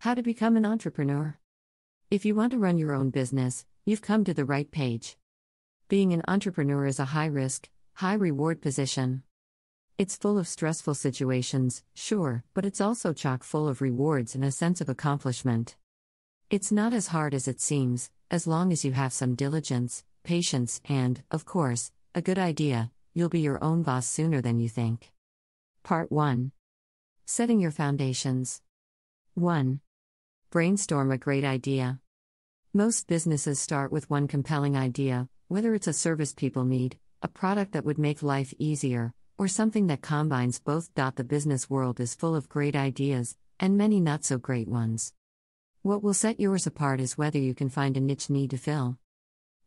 How to become an entrepreneur. If you want to run your own business, you've come to the right page. Being an entrepreneur is a high-risk, high-reward position. It's full of stressful situations, sure, but it's also chock full of rewards and a sense of accomplishment. It's not as hard as it seems, as long as you have some diligence, patience, and, of course, a good idea. You'll be your own boss sooner than you think. Part 1. Setting your foundations. 1. Brainstorm a great idea. Most businesses start with one compelling idea, whether it's a service people need, a product that would make life easier, or something that combines both. The business world is full of great ideas, and many not so great ones. What will set yours apart is whether you can find a niche need to fill.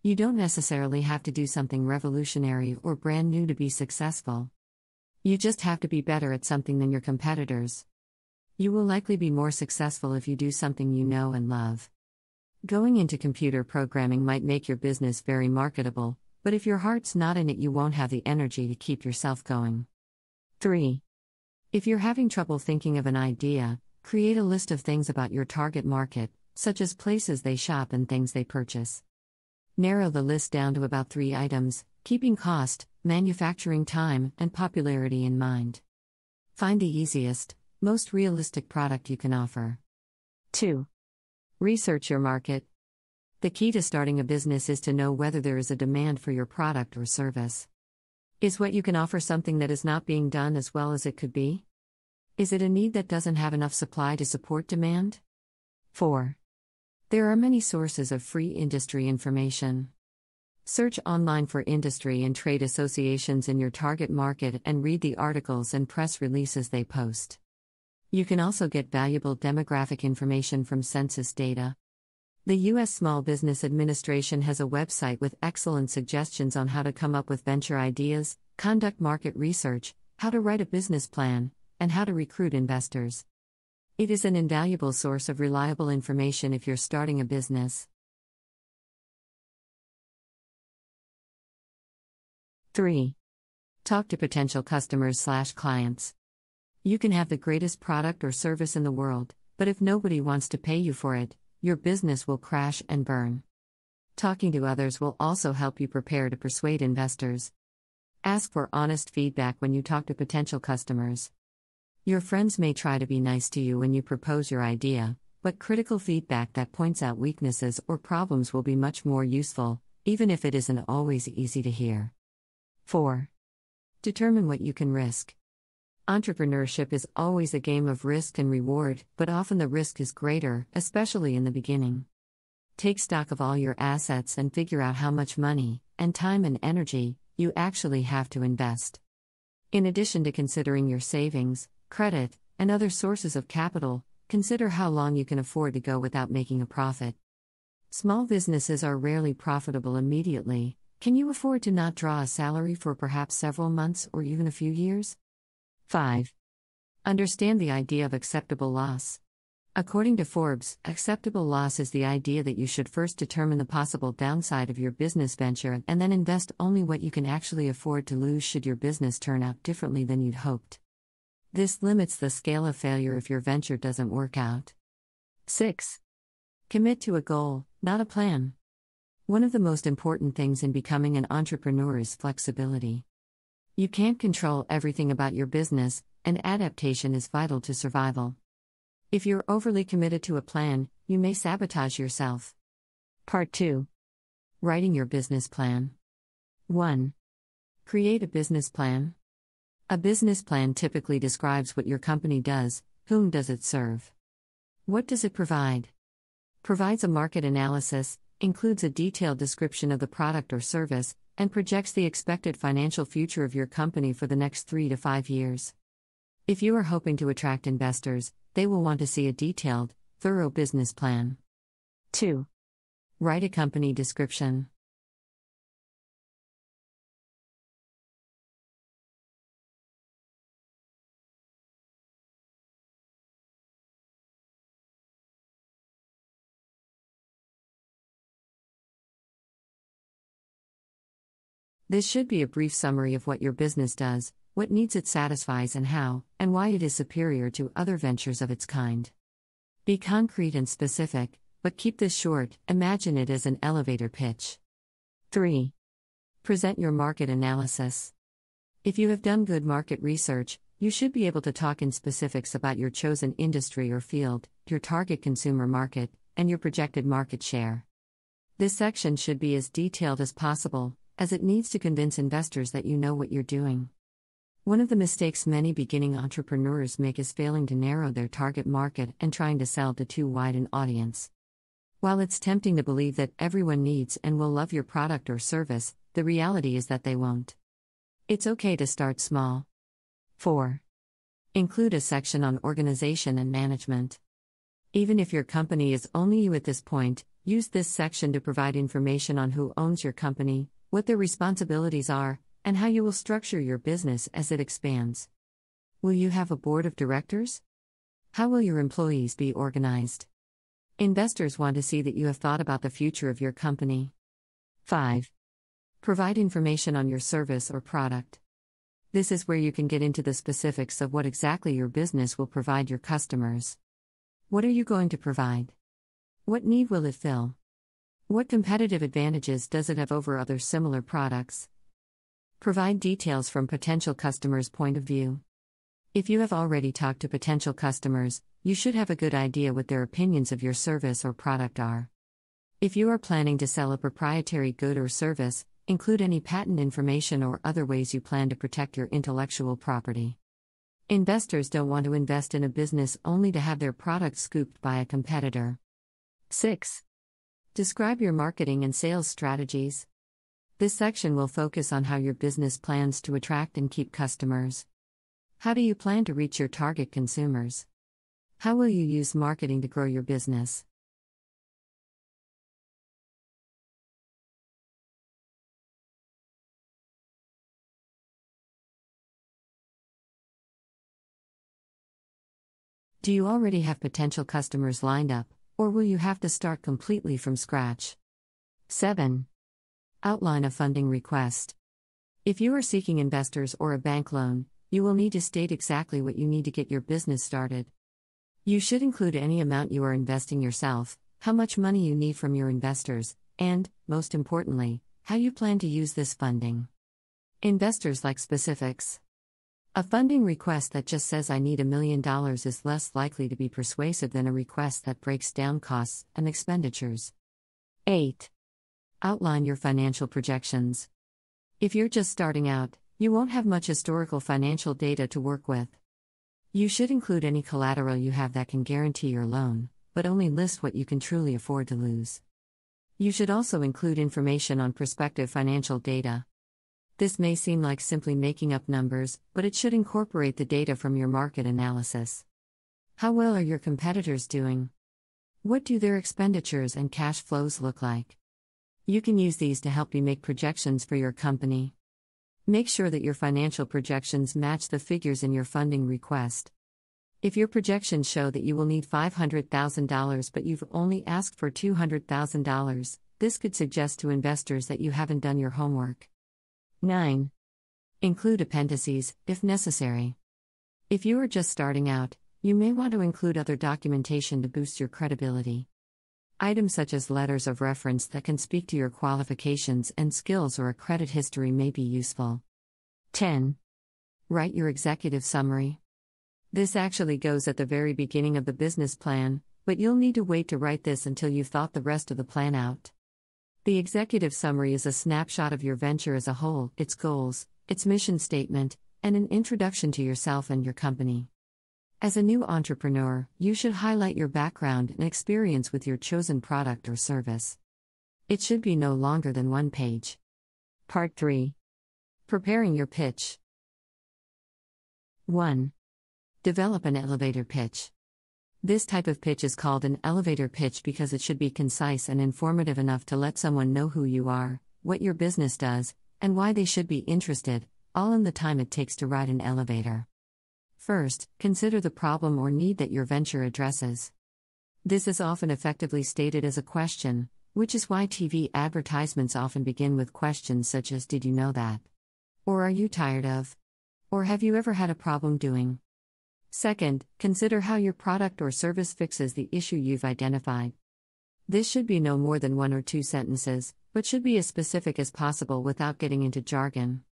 You don't necessarily have to do something revolutionary or brand new to be successful. You just have to be better at something than your competitors. You will likely be more successful if you do something you know and love. Going into computer programming might make your business very marketable, but if your heart's not in it, you won't have the energy to keep yourself going. 3. If you're having trouble thinking of an idea, create a list of things about your target market, such as places they shop and things they purchase. Narrow the list down to about 3 items, keeping cost, manufacturing time, and popularity in mind. Find the easiest, most realistic product you can offer. 2. Research your market. The key to starting a business is to know whether there is a demand for your product or service. Is what you can offer something that is not being done as well as it could be? Is it a need that doesn't have enough supply to support demand? 4. There are many sources of free industry information. Search online for industry and trade associations in your target market and read the articles and press releases they post. You can also get valuable demographic information from census data. The U.S. Small Business Administration has a website with excellent suggestions on how to come up with venture ideas, conduct market research, how to write a business plan, and how to recruit investors. It is an invaluable source of reliable information if you're starting a business. 3. Talk to potential customers/clients. You can have the greatest product or service in the world, but if nobody wants to pay you for it, your business will crash and burn. Talking to others will also help you prepare to persuade investors. Ask for honest feedback when you talk to potential customers. Your friends may try to be nice to you when you propose your idea, but critical feedback that points out weaknesses or problems will be much more useful, even if it isn't always easy to hear. 4. Determine what you can risk. Entrepreneurship is always a game of risk and reward, but often the risk is greater, especially in the beginning. Take stock of all your assets and figure out how much money, and time and energy, you actually have to invest. In addition to considering your savings, credit, and other sources of capital, consider how long you can afford to go without making a profit. Small businesses are rarely profitable immediately. Can you afford to not draw a salary for perhaps several months or even a few years? 5. Understand the idea of acceptable loss. According to Forbes, acceptable loss is the idea that you should first determine the possible downside of your business venture and then invest only what you can actually afford to lose should your business turn out differently than you'd hoped. This limits the scale of failure if your venture doesn't work out. 6. Commit to a goal, not a plan. One of the most important things in becoming an entrepreneur is flexibility. You can't control everything about your business, and adaptation is vital to survival. If you're overly committed to a plan, you may sabotage yourself. Part 2. Writing your business plan. 1. Create a business plan. A business plan typically describes what your company does, whom does it serve. What does it provide? Provides a market analysis, includes a detailed description of the product or service, and projects the expected financial future of your company for the next 3 to 5 years. If you are hoping to attract investors, they will want to see a detailed, thorough business plan. 2. Write a company description. This should be a brief summary of what your business does, what needs it satisfies and how, and why it is superior to other ventures of its kind. Be concrete and specific, but keep this short. Imagine it as an elevator pitch. 3. Present your market analysis. If you have done good market research, you should be able to talk in specifics about your chosen industry or field, your target consumer market, and your projected market share. This section should be as detailed as possible, as it needs to convince investors that you know what you're doing. One of the mistakes many beginning entrepreneurs make is failing to narrow their target market and trying to sell to too wide an audience. While it's tempting to believe that everyone needs and will love your product or service, the reality is that they won't. It's okay to start small. 4. Include a section on organization and management. Even if your company is only you at this point, use this section to provide information on who owns your company, what their responsibilities are, and how you will structure your business as it expands. Will you have a board of directors? How will your employees be organized? Investors want to see that you have thought about the future of your company. 5. Provide information on your service or product. This is where you can get into the specifics of what exactly your business will provide your customers. What are you going to provide? What need will it fill? What competitive advantages does it have over other similar products? Provide details from potential customers' point of view. If you have already talked to potential customers, you should have a good idea what their opinions of your service or product are. If you are planning to sell a proprietary good or service, include any patent information or other ways you plan to protect your intellectual property. Investors don't want to invest in a business only to have their product scooped by a competitor. 6. Describe your marketing and sales strategies. This section will focus on how your business plans to attract and keep customers. How do you plan to reach your target consumers? How will you use marketing to grow your business? Do you already have potential customers lined up, or will you have to start completely from scratch? 7. Outline a funding request. If you are seeking investors or a bank loan, you will need to state exactly what you need to get your business started. You should include any amount you are investing yourself, how much money you need from your investors, and, most importantly, how you plan to use this funding. Investors like specifics. A funding request that just says I need $1 million is less likely to be persuasive than a request that breaks down costs and expenditures. 8. Outline your financial projections. If you're just starting out, you won't have much historical financial data to work with. You should include any collateral you have that can guarantee your loan, but only list what you can truly afford to lose. You should also include information on prospective financial data. This may seem like simply making up numbers, but it should incorporate the data from your market analysis. How well are your competitors doing? What do their expenditures and cash flows look like? You can use these to help you make projections for your company. Make sure that your financial projections match the figures in your funding request. If your projections show that you will need $500,000 but you've only asked for $200,000, this could suggest to investors that you haven't done your homework. 9. Include appendices, if necessary. If you are just starting out, you may want to include other documentation to boost your credibility. Items such as letters of reference that can speak to your qualifications and skills or a credit history may be useful. 10. Write your executive summary. This actually goes at the very beginning of the business plan, but you'll need to wait to write this until you've thought the rest of the plan out. The executive summary is a snapshot of your venture as a whole, its goals, its mission statement, and an introduction to yourself and your company. As a new entrepreneur, you should highlight your background and experience with your chosen product or service. It should be no longer than 1 page. Part 3. Preparing your pitch. 1. Develop an elevator pitch. This type of pitch is called an elevator pitch because it should be concise and informative enough to let someone know who you are, what your business does, and why they should be interested, all in the time it takes to ride an elevator. First, consider the problem or need that your venture addresses. This is often effectively stated as a question, which is why TV advertisements often begin with questions such as "Did you know that?" Or "Are you tired of?" Or "Have you ever had a problem doing?" Second, consider how your product or service fixes the issue you've identified. This should be no more than 1 or 2 sentences, but should be as specific as possible without getting into jargon.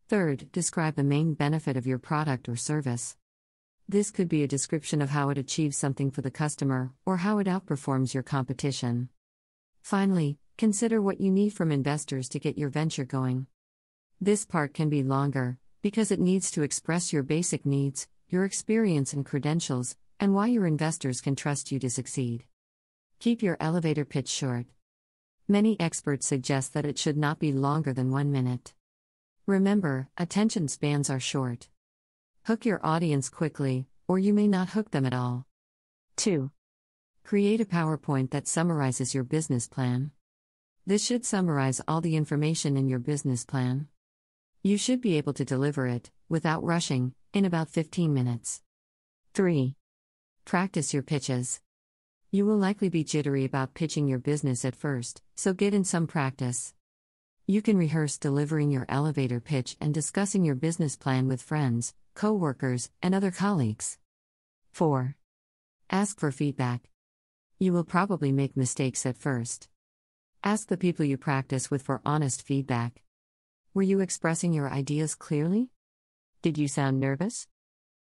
Third, describe the main benefit of your product or service. This could be a description of how it achieves something for the customer, or how it outperforms your competition. Finally, consider what you need from investors to get your venture going. This part can be longer, because it needs to express your basic needs, your experience and credentials, and why your investors can trust you to succeed. Keep your elevator pitch short. Many experts suggest that it should not be longer than 1 minute. Remember, attention spans are short. Hook your audience quickly, or you may not hook them at all. 2. Create a PowerPoint that summarizes your business plan. This should summarize all the information in your business plan. You should be able to deliver it, without rushing, in about 15 minutes. 3. Practice your pitches. You will likely be jittery about pitching your business at first, so get in some practice. You can rehearse delivering your elevator pitch and discussing your business plan with friends, co-workers, and other colleagues. 4. Ask for feedback. You will probably make mistakes at first. Ask the people you practice with for honest feedback. Were you expressing your ideas clearly? Did you sound nervous?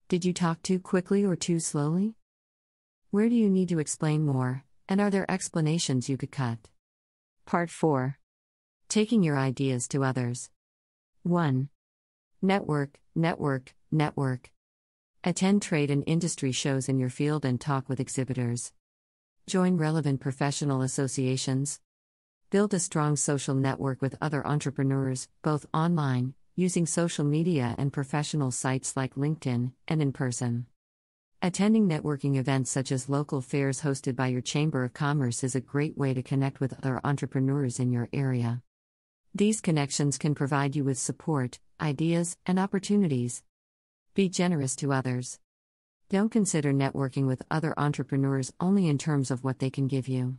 Did you talk too quickly or too slowly? Where do you need to explain more, and are there explanations you could cut? Part 4. Taking your ideas to others. 1. Network, network, network. Attend trade and industry shows in your field and talk with exhibitors. Join relevant professional associations. Build a strong social network with other entrepreneurs, both online, using social media and professional sites like LinkedIn, and in person. Attending networking events such as local fairs hosted by your Chamber of Commerce is a great way to connect with other entrepreneurs in your area. These connections can provide you with support, ideas, and opportunities. Be generous to others. Don't consider networking with other entrepreneurs only in terms of what they can give you.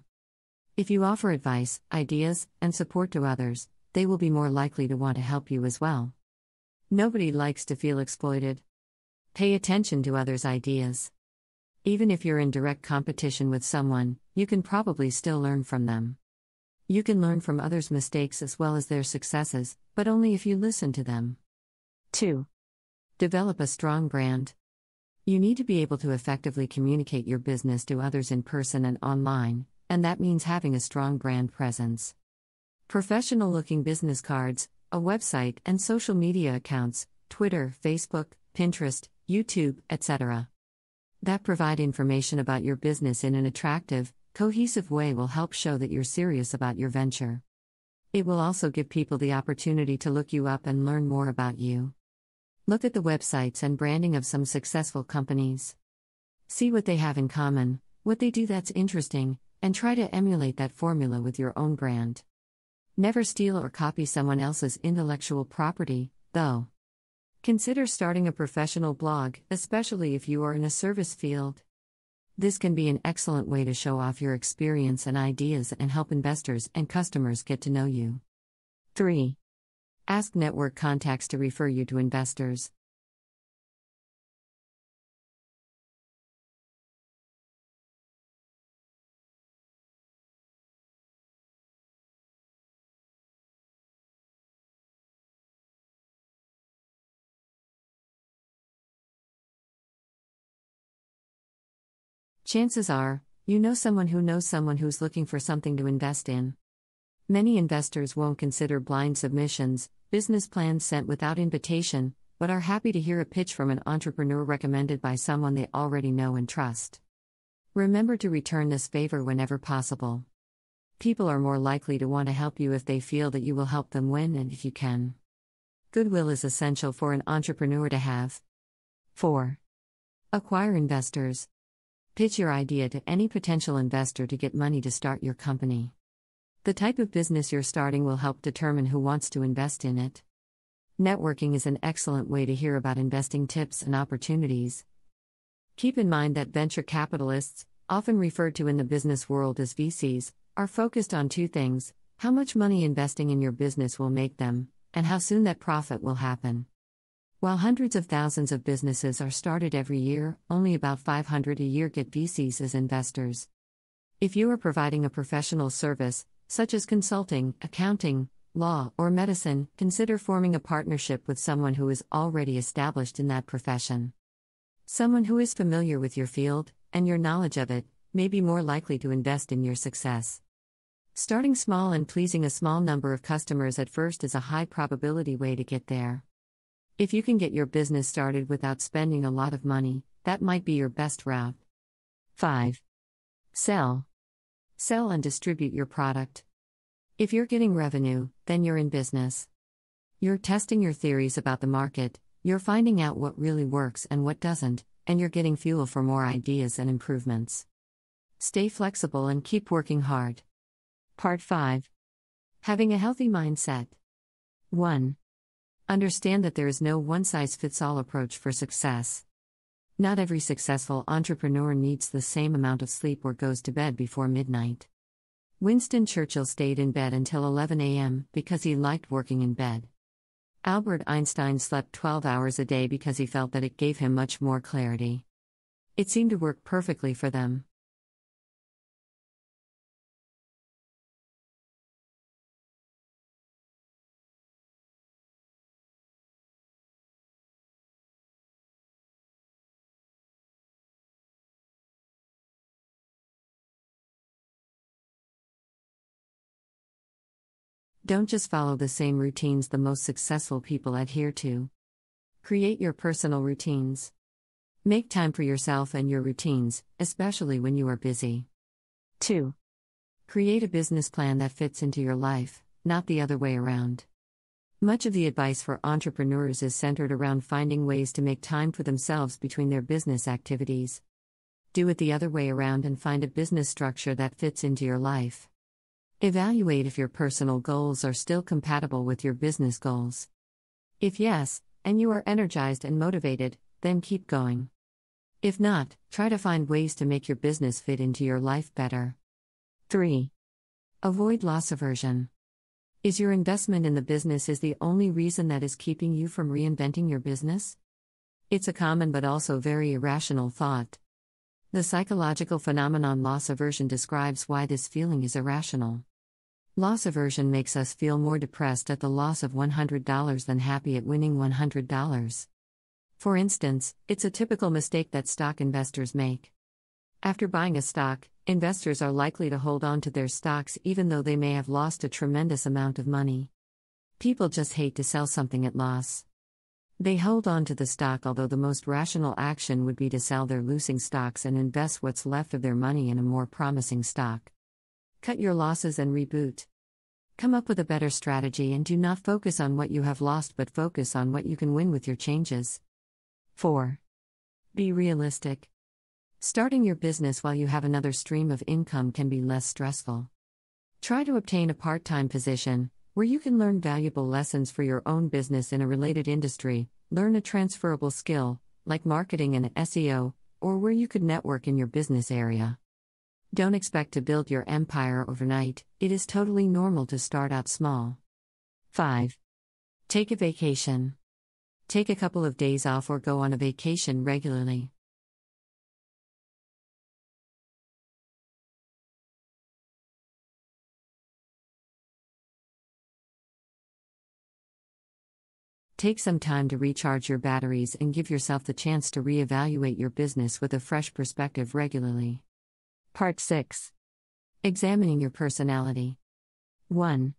If you offer advice, ideas, and support to others, they will be more likely to want to help you as well. Nobody likes to feel exploited. Pay attention to others' ideas. Even if you're in direct competition with someone, you can probably still learn from them. You can learn from others' mistakes as well as their successes, but only if you listen to them. 2. Develop a strong brand. You need to be able to effectively communicate your business to others in person and online, and that means having a strong brand presence. Professional-looking business cards, a website, and social media accounts, Twitter, Facebook, Pinterest, YouTube, etc. that provide information about your business in an attractive, cohesive way will help show that you're serious about your venture. It will also give people the opportunity to look you up and learn more about you. Look at the websites and branding of some successful companies. See what they have in common, what they do that's interesting, and try to emulate that formula with your own brand. Never steal or copy someone else's intellectual property, though. Consider starting a professional blog, especially if you are in a service field. This can be an excellent way to show off your experience and ideas and help investors and customers get to know you. 3. Ask network contacts to refer you to investors. Chances are, you know someone who knows someone who's looking for something to invest in. Many investors won't consider blind submissions, business plans sent without invitation, but are happy to hear a pitch from an entrepreneur recommended by someone they already know and trust. Remember to return this favor whenever possible. People are more likely to want to help you if they feel that you will help them win and if you can. Goodwill is essential for an entrepreneur to have. 4. Acquire investors. Pitch your idea to any potential investor to get money to start your company. The type of business you're starting will help determine who wants to invest in it. Networking is an excellent way to hear about investing tips and opportunities. Keep in mind that venture capitalists, often referred to in the business world as VCs, are focused on 2 things: how much money investing in your business will make them, and how soon that profit will happen. While hundreds of thousands of businesses are started every year, only about 500 a year get VCs as investors. If you are providing a professional service, such as consulting, accounting, law, or medicine, consider forming a partnership with someone who is already established in that profession. Someone who is familiar with your field, and your knowledge of it, may be more likely to invest in your success. Starting small and pleasing a small number of customers at first is a high probability way to get there. If you can get your business started without spending a lot of money, that might be your best route. 5. Sell. Sell and distribute your product. If you're getting revenue, then you're in business. You're testing your theories about the market, you're finding out what really works and what doesn't, and you're getting fuel for more ideas and improvements. Stay flexible and keep working hard. Part 5. Having a healthy mindset. 1. Understand that there is no one-size-fits-all approach for success. Not every successful entrepreneur needs the same amount of sleep or goes to bed before midnight. Winston Churchill stayed in bed until 11 a.m. because he liked working in bed. Albert Einstein slept 12 hours a day because he felt that it gave him much more clarity. It seemed to work perfectly for them. Don't just follow the same routines the most successful people adhere to. Create your personal routines. Make time for yourself and your routines, especially when you are busy. 2. Create a business plan that fits into your life, not the other way around. Much of the advice for entrepreneurs is centered around finding ways to make time for themselves between their business activities. Do it the other way around and find a business structure that fits into your life. Evaluate if your personal goals are still compatible with your business goals. If yes, and you are energized and motivated, then keep going. If not, try to find ways to make your business fit into your life better. 3. Avoid loss aversion. Is your investment in the business the only reason that is keeping you from reinventing your business? It's a common but also very irrational thought. The psychological phenomenon loss aversion describes why this feeling is irrational. Loss aversion makes us feel more depressed at the loss of $100 than happy at winning $100. For instance, it's a typical mistake that stock investors make. After buying a stock, investors are likely to hold on to their stocks even though they may have lost a tremendous amount of money. People just hate to sell something at loss. They hold on to the stock, although the most rational action would be to sell their losing stocks and invest what's left of their money in a more promising stock. Cut your losses and reboot. Come up with a better strategy and do not focus on what you have lost but focus on what you can win with your changes. 4. Be realistic. Starting your business while you have another stream of income can be less stressful. Try to obtain a part-time position, where you can learn valuable lessons for your own business in a related industry, learn a transferable skill, like marketing and SEO, or where you could network in your business area. Don't expect to build your empire overnight, it is totally normal to start out small. 5. Take a vacation. Take a couple of days off or go on a vacation regularly. Take some time to recharge your batteries and give yourself the chance to reevaluate your business with a fresh perspective regularly. Part 6. Examining your personality. 1.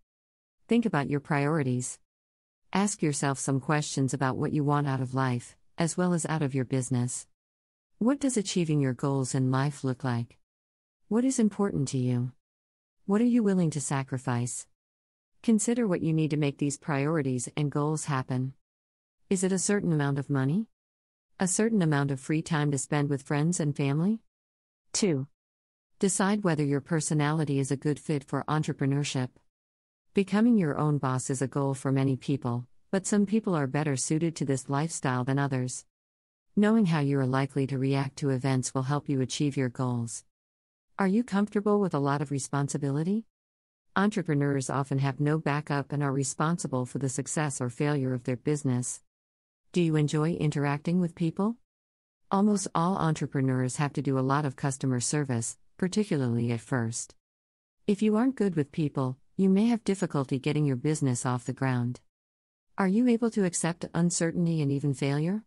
Think about your priorities. Ask yourself some questions about what you want out of life, as well as out of your business. What does achieving your goals in life look like? What is important to you? What are you willing to sacrifice? Consider what you need to make these priorities and goals happen. Is it a certain amount of money? A certain amount of free time to spend with friends and family? 2. Decide whether your personality is a good fit for entrepreneurship. Becoming your own boss is a goal for many people, but some people are better suited to this lifestyle than others. Knowing how you are likely to react to events will help you achieve your goals. Are you comfortable with a lot of responsibility? Entrepreneurs often have no backup and are responsible for the success or failure of their business. Do you enjoy interacting with people? Almost all entrepreneurs have to do a lot of customer service, particularly at first. If you aren't good with people, you may have difficulty getting your business off the ground. Are you able to accept uncertainty and even failure?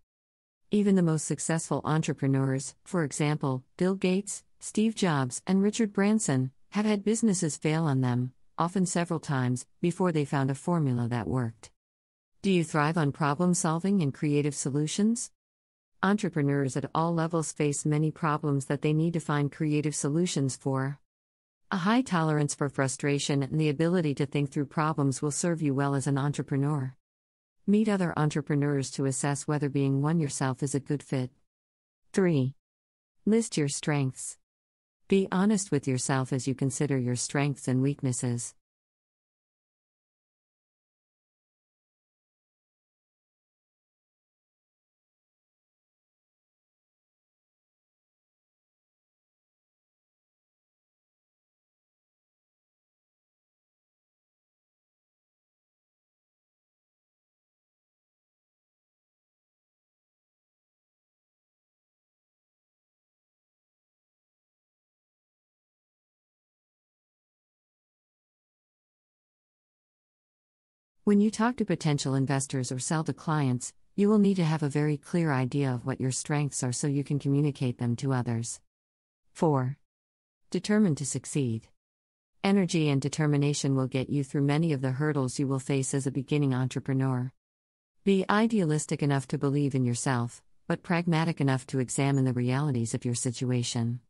Even the most successful entrepreneurs, for example, Bill Gates, Steve Jobs, and Richard Branson, have had businesses fail on them, often several times, before they found a formula that worked. Do you thrive on problem solving and creative solutions? Entrepreneurs at all levels face many problems that they need to find creative solutions for. A high tolerance for frustration and the ability to think through problems will serve you well as an entrepreneur. Meet other entrepreneurs to assess whether being one yourself is a good fit. 3. List your strengths. Be honest with yourself as you consider your strengths and weaknesses. When you talk to potential investors or sell to clients, you will need to have a very clear idea of what your strengths are so you can communicate them to others. 4. Determined to succeed. Energy and determination will get you through many of the hurdles you will face as a beginning entrepreneur. Be idealistic enough to believe in yourself, but pragmatic enough to examine the realities of your situation.